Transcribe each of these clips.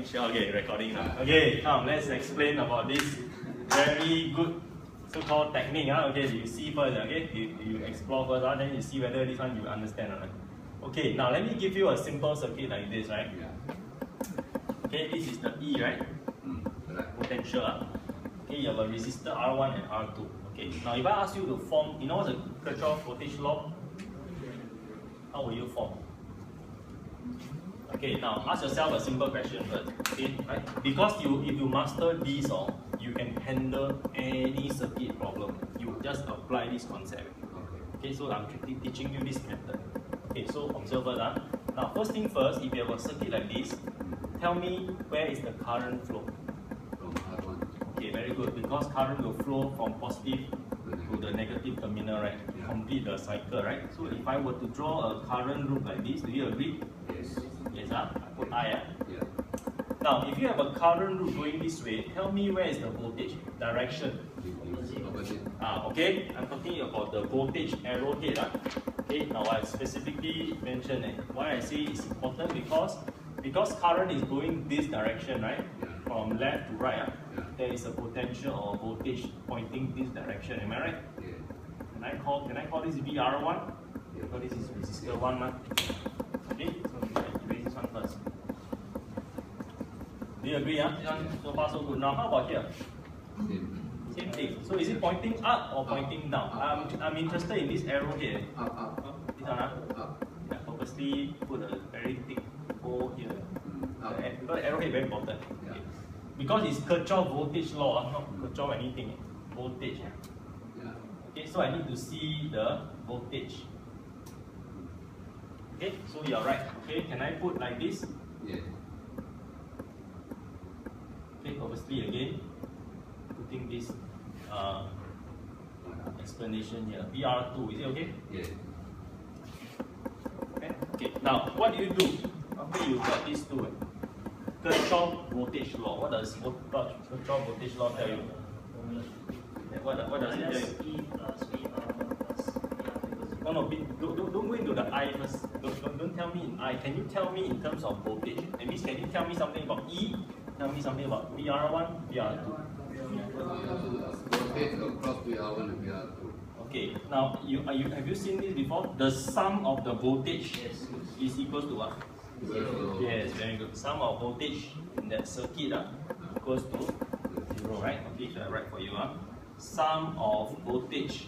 sure. Okay, recording now. Okay, come, let's explain about this very good so-called technique. Okay, you see first, okay? You explore first, then you see whether this one you understand or not. Okay, now let me give you a simple circuit like this, right? Okay, this is the E, right? Potential. Okay, you have a resistor R1 and R2. Okay, now if I ask you to form, you know what's the Kirchhoff voltage law? How will you form? Okay, now ask yourself a simple question first. Okay, right? Because if you master this, you can handle any circuit problem. You just apply this concept. Okay, so I'm teaching you this method. Okay, so observe it. Now, first thing first, if you have a circuit like this, tell me where is the current flow? From R1. Okay, very good. Because current will flow from positive to the negative terminal, right? Complete the cycle, right? So if I were to draw a current loop like this, do you agree? Yes. Yes, I put I. Yeah. Now, if you have a current loop going this way, tell me where is the voltage direction? Okay, I'm talking about the voltage arrow head. Okay, now I specifically mentioned why I say it's important because current is going this direction, right? From left to right. There is a potential or voltage pointing this direction. Am I right? Can I call this VR1? Because this is resistor 1. Okay, so I erase this one first. Do you agree? So far so good. Now how about here? Same thing. So is it pointing up or pointing down? I'm interested in this arrow here. Up. This one, I purposely put a very thick hole here. Because arrow head very important. Okay. Because it's Kirchhoff voltage law, not Kirchhoff anything. Voltage. Okay, so I need to see the voltage. Okay, so you're right. Okay, can I put like this? Yes. Okay, obviously again, putting this explanation here. VR2, is it okay? Yes. Okay. Now, what do you do after you got these two? Kirchhoff voltage law. What does Kirchhoff voltage law tell you? What does it tell you? No, don't go into the I first. Don't tell me in I. Can you tell me in terms of voltage? That means, can you tell me something about E? Tell me something about VR1, VR2. Voltage across VR1 and VR2. Okay. Now, have you seen this before? The sum of the voltage is equals to what? 0. Yes, very good. Sum of voltage in that circuit equals to 0, right? Okay, so I write for you. Sum of voltages,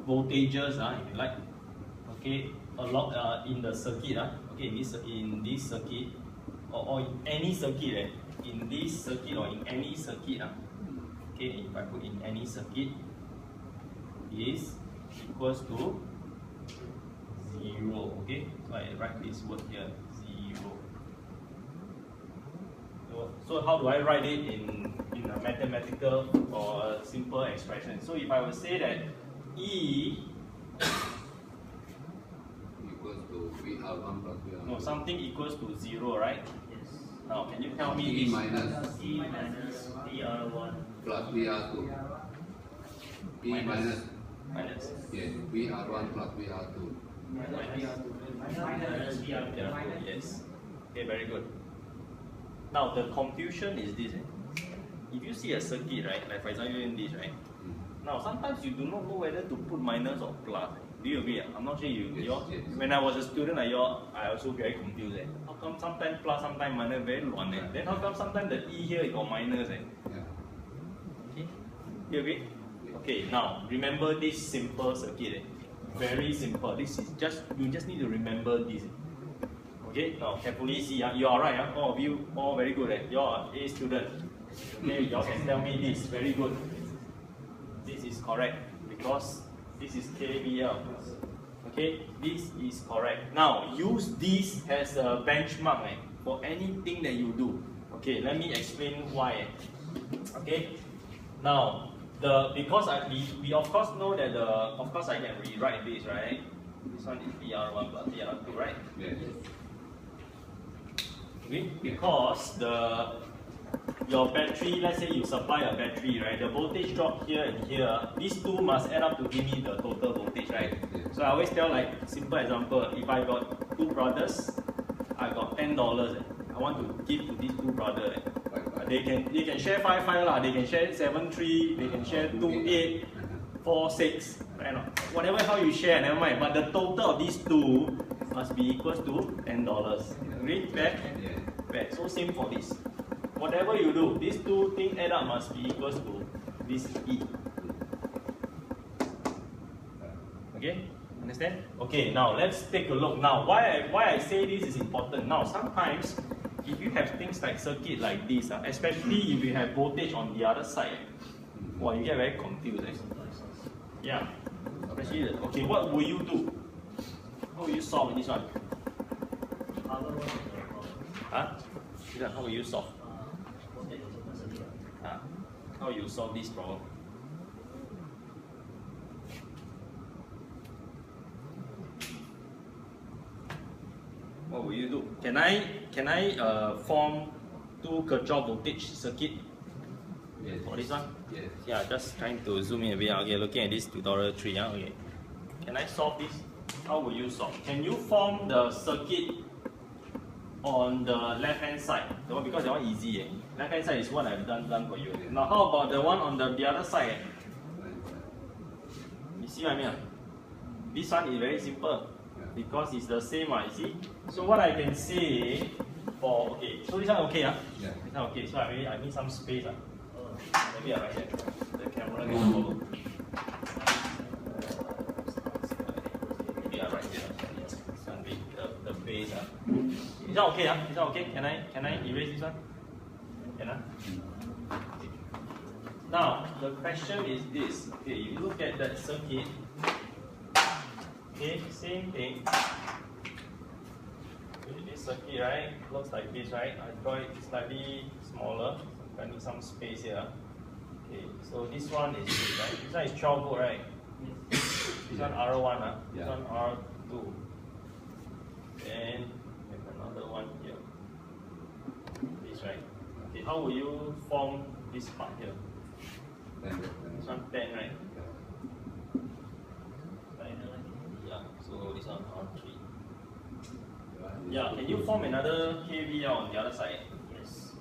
if you like. Okay, in the circuit. Okay, in this circuit or in any circuit. In this circuit or in any circuit. Okay, if I put in any circuit, is equals to 0. Okay, so I write this word here, 0. So how do I write it in a mathematical or a simple expression? So if I would say that E equals to VR1 plus VR2. no, something equals to 0, right? Yes. Now can you tell me E this? minus E minus VR1 plus VR2. E minus. Yes, VR1 plus VR2. minus VR2. Yes. Okay, very good. Now the confusion is this. If you see a circuit, right, like for example in this, right? Now sometimes you do not know whether to put minus or plus. Do you agree? I'm not sure Yes. When I was a student I also very confused. How come sometimes plus, sometimes minus, very long. Then how come sometimes the E here is got minus? Okay? You agree? Okay, now remember this simple circuit. Very simple. This is you just need to remember this. Okay, now carefully see. You are right. All of you, all very good. You are A student. Okay, you all can tell me this. Very good. This is correct because this is KVL. Okay, this is correct. Now use this as a benchmark for anything that you do. Okay, let me explain why. Okay, now because we of course know that of course I can rewrite this, right? This one is VR1 plus VR2, right? Yes. Okay, because your battery, let's say you supply a battery, right? The voltage drop here and here, these two must add up to give me the total voltage, right? So I always tell, like, simple example, if I got two brothers, I got $10. I want to give to these two brothers. Right. They can share 5 lah. They can share 7 3. They can share 2 8 4 6. Right? Whatever how you share, never mind. But the total of these two must be equals to $10. Agree? Fair? Yeah. Fair. So same for this. Whatever you do, these two things add up must be equals to this E. Okay? Understand? Okay, now let's take a look. Now, why I say this is important. Now, sometimes, if you have things like circuit like this, especially if you have voltage on the other side, well, you get very confused. Yeah. Especially, okay, what will you do? How will you solve this one? Huh? How will you solve? How you solve this problem? What will you do? Can I form two Kirchhoff voltage circuit? Yes. For this one? Yes. Yeah, just trying to zoom in a bit. Okay, looking at this tutorial 3. Okay. Can I solve this? How will you solve? Can you form the circuit on the left hand side? The one, because that one easy. Left hand side is what I've done for you. Now how about the one on the other side? You see what I mean? This one is very simple because it's the same one, you see? So what I can say for, okay, so this one okay, yeah? This one okay, so I need some space. Maybe I write that. The camera can follow. Maybe I write it. This one be the base. Is that okay? Is that okay? Can I erase this one? Can I? Okay. Now the question is this. Okay, you look at that circuit. Okay, same thing. Okay, this circuit, right? Looks like this, right? I draw it slightly smaller. I need some space here. Okay, so this one is this, right? This one is 12 volt, right? This one R1, this one R2. And another one here. This, right? Okay, how will you form this part here? This one 10, right? Yeah, so this one R3. Yeah, can you form another KV on the other side? Yes.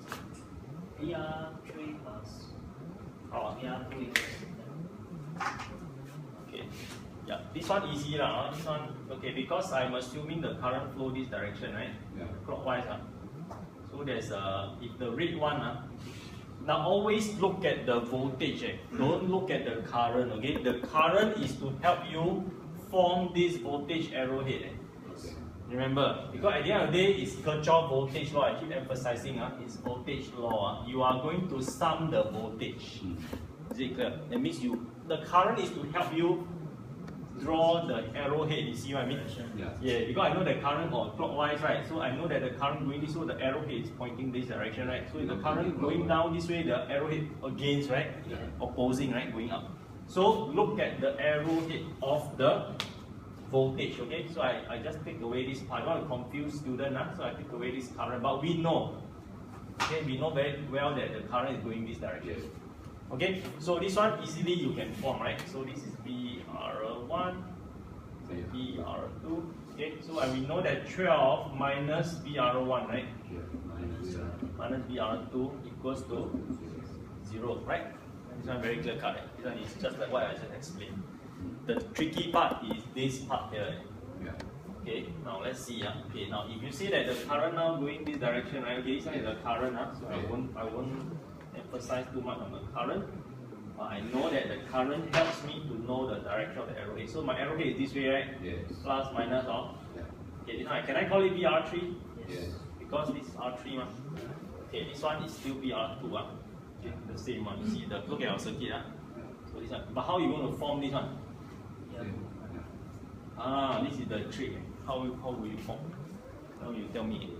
VR3 plus VR2 equals 10. Okay. Yeah, this one easy lah. This one, okay, because I'm assuming the current flow this direction, right? Yeah. Clockwise. So there's if the red one, now always look at the voltage. Don't look at the current. Okay, the current is to help you form this voltage arrowhead. Remember, because at the end of the day, it's Kirchhoff voltage law. I keep emphasizing, it's voltage law. You are going to sum the voltage. Is it clear? That means the current is to help you draw the arrowhead. You see what I mean? Yeah, because I know the current or clockwise, right? So I know that the current going this way, the arrowhead is pointing this direction, right? So if the current going down this way, the arrowhead against, right? Opposing, right? Going up. So look at the arrowhead of the voltage, okay? So I just take away this part. I don't want to confuse student, so I take away this current. But we know, okay, we know very well that the current is going this direction. Okay, so this one easily you can form, right? So this is VR1, VR2. Okay, so we know that 12 minus VR1, right? Minus VR2 equals to 0, right? This one very clear cut. This one is just like what I just explained. The tricky part is this part here. Okay, now let's see. Okay, now if you see that the current now going this direction, right? Okay, this one is the current, so I won't emphasize too much on the current. I know that the current helps me to know the direction of the arrowhead. So my arrowhead is this way, right? Yes. Plus, minus, or? Okay, this one, can I call it VR3? Yes. Because this is R3. Okay, this one is still VR2. Okay, the same one. You see, look at our circuit. So this one. But how are you going to form this one? This is the trick. How will you form? Now you tell me.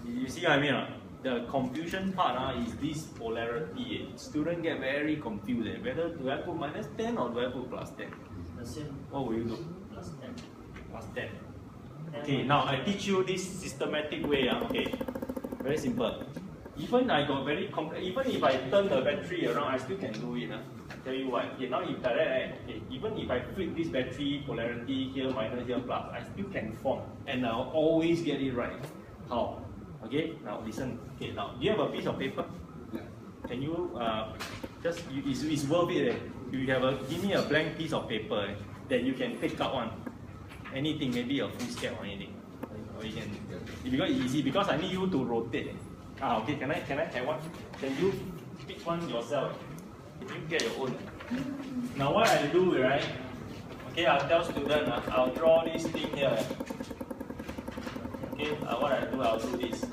You see what I mean? The confusion part is this polarity. Students get very confused. Whether do I put minus 10 or do I put plus 10? The same. What will you do? Plus 10. Plus 10. Okay, now I teach you this systematic way. Okay, very simple. Even I got very even if I turn the battery around, I still can do it. I tell you why. Okay, now if like that, okay, even if I flip this battery polarity here minus here plus, I still can form, and I'll always get it right. How? Okay, now listen. Okay, now do you have a piece of paper? Yeah. Can you it's worth it. You give me a blank piece of paper that you can take out one. Anything, maybe a full scale or anything. Or you can, because it's easy, because I need you to rotate. Okay, can I have one? Can you pick one yourself? Can you get your own? Now what I do, right? Okay, I'll tell student, I'll draw this thing here. Okay, what I do, I'll do this.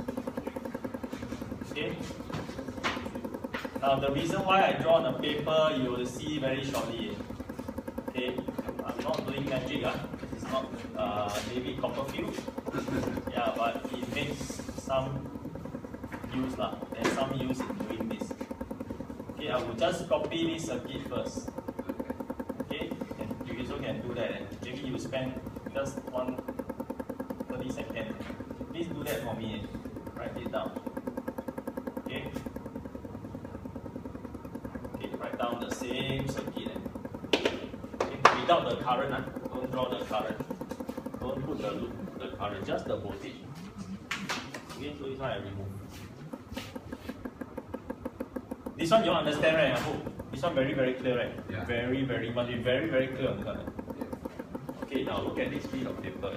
Okay. Now the reason why I draw on the paper, you will see very shortly. Okay, I'm not doing magic. It's not David Copperfield. Yeah, but it makes some use lah. There's some use in doing this. Okay, I will just copy this circuit first. Okay, and you also can do that. Maybe you spend just 30 seconds. Please do that for me. Write it down. Okay. Okay, write down the same circuit. Okay, without the current. Don't draw the current. Don't put the current. Just the voltage. Okay, so this one I remove. This one you understand, right? I hope. This one very clear, right? Yeah. Must be very clear on the color. Okay, now look at this piece of paper.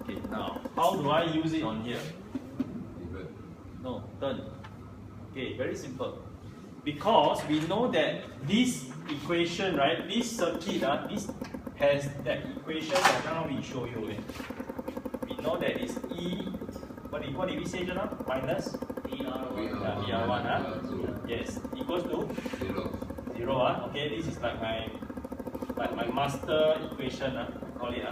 Okay, now how do I use it on here? No, turn. Okay, very simple. Because we know that this equation, right? This circuit, this has that equation that now we show you. We know that it's E. What did we say just now? Minus ER1. ER1, yes, equals to 0. Okay, this is like my master equation, I call it.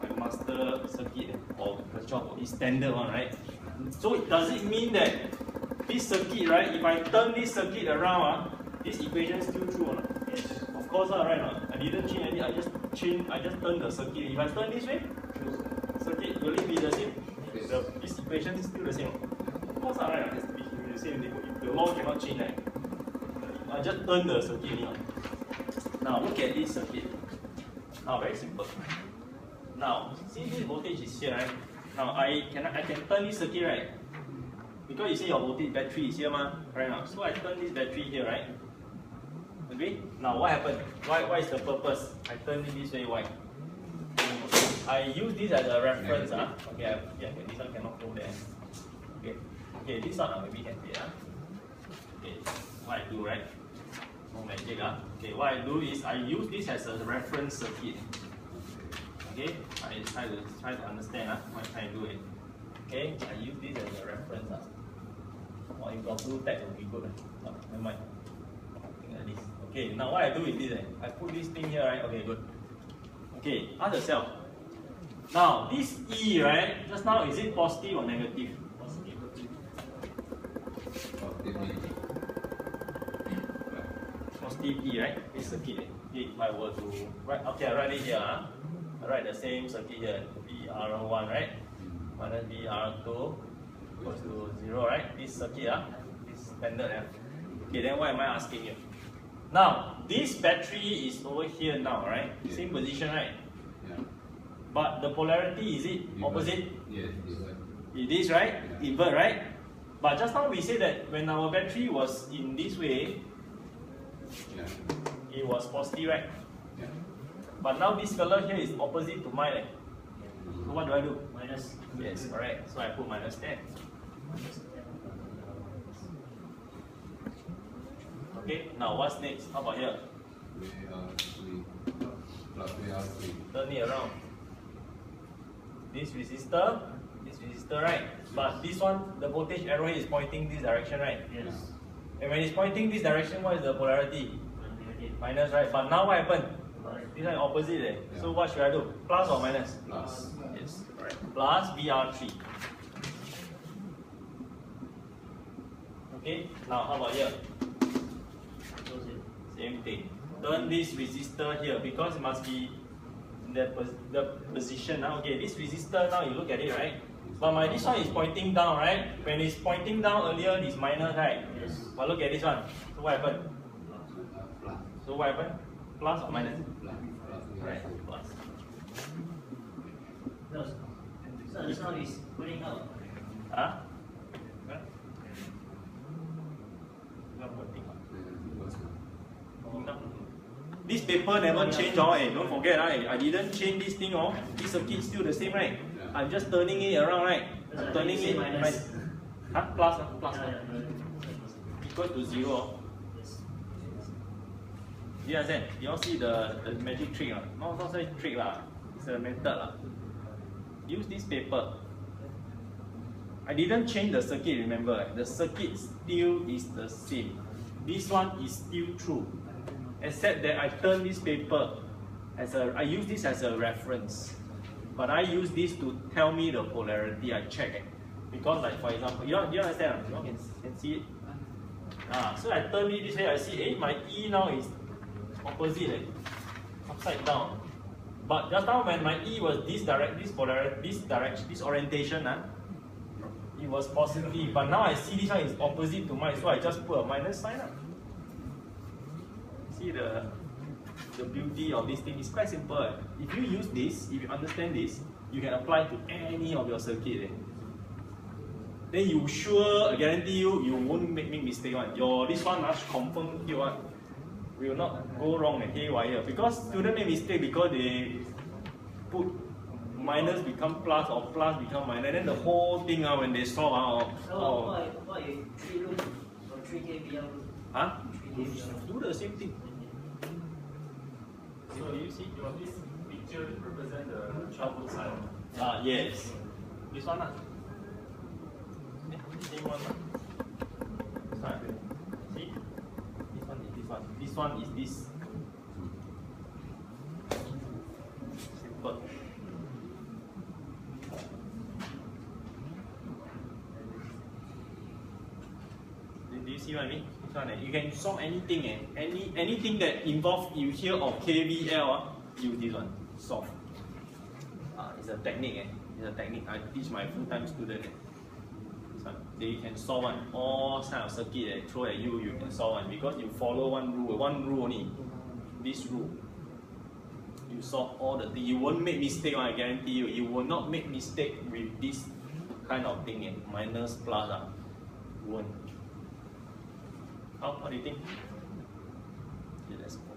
My master circuit or is standard one, right? So does it mean that this circuit, right? If I turn this circuit around, this equation is still true or not? Yes. Of course, right? I didn't change anything. I just turn the circuit. If I turn this way, circuit will it be the same? This equation is still the same. Of course, right? It has to be the same. The law cannot change, right? I just turn the circuit. Now look at this circuit. Now very simple. Now see this voltage is here, right? Now I can turn this circuit, right? Because you say your voltage battery is here, right now. So I turn this battery here, right? Agree? Now what happened? Why is the purpose? I turn it this way. Why? I use this as a reference. Okay, this one cannot go there. Okay, this one maybe can be. Okay, what I do, right? No magic. Okay, what I do is I use this as a reference circuit. Okay, I try to understand what I do it. Okay, I use this as a reference. Or if got blue tag will be good. No, never mind. Like this. Okay, now what I do with this, I put this thing here, right? Okay, good. Okay, ask yourself. Now this E, right? Just now, is it positive or negative? Positive. Positive E, right? This circuit. If I were to write, okay, I write it here. I write the same circuit here. VR1, right? Minus VR2 equals to 0, right? This circuit, this standard. Okay, then what am I asking you? Now, this battery is over here now, right? Yeah. Same position, right? Yeah. But the polarity, is it opposite? Yes, It is, right? Yeah. Invert, right? But just now we said that when our battery was in this way, yeah. it was positive, right? Yeah. But now this color here is opposite to mine. So what do I do? Minus. Yes, correct. So I put minus 10. Okay, now what's next? How about here? VR3 plus VR3. Turn it around. This resistor, right? But this one, the voltage arrow is pointing this direction, right? Yes. And when it's pointing this direction, what is the polarity? Minus, right? But now what happened? This one is opposite. Yeah. So what should I do? Plus or minus? Plus. Yes, correct. Plus VR3. Okay, now how about here? Same thing. Turn this resistor here because it must be in the position now. Okay, this resistor now you look at it, right? But this one is pointing down, right? When it's pointing down earlier, it's minus, right? Yes. But look at this one. So what happened? Plus. So what happened? Plus or minus? Plus. Right, plus. No. So this one is putting out. Huh? This paper never change, don't forget, I didn't change this thing, this circuit is still the same, right? I'm just turning it around, right? I'm turning it, plus, equal to 0. You understand? You all see the magic trick? No, not a trick, it's a method. Use this paper. I didn't change the circuit, remember? The circuit still is the same. This one is still true. Except that I turn this paper I use this as a reference. But I use this to tell me the polarity, I check it. Because like for example, you understand? You all can see it? So I turn it this way, I see, my E now is opposite, upside down. But just now when my E was this direction, this orientation, it was positive. But now I see this one is opposite to mine, so I just put a minus sign. See the beauty of this thing is quite simple. If you use this, if you understand this, you can apply to any of your circuit. Then you sure, I guarantee you, you won't make mistake one. This one confirm here will not go wrong haywire, because students make mistake because they put minus become plus or plus become minus, then the whole thing when they solve what if 3 loop or 3 kVL loop? Do the same thing. So you see this picture represent the childhood side. Yes. This one same one This one. See? This one is this one. This one is this. Simple. Do you see what I mean? This one, you can solve anything, anything that involves you hear of KVL, use this one. Solve. It's a technique. It's a technique I teach my full-time student. They can solve one. All kind of circuit throw at you, you can solve one because you follow one rule only. This rule. You solve all the things. You won't make mistake. I guarantee you. You will not make mistake with this kind of thing. Minus plus. You won't. What do you think? Okay, let's go.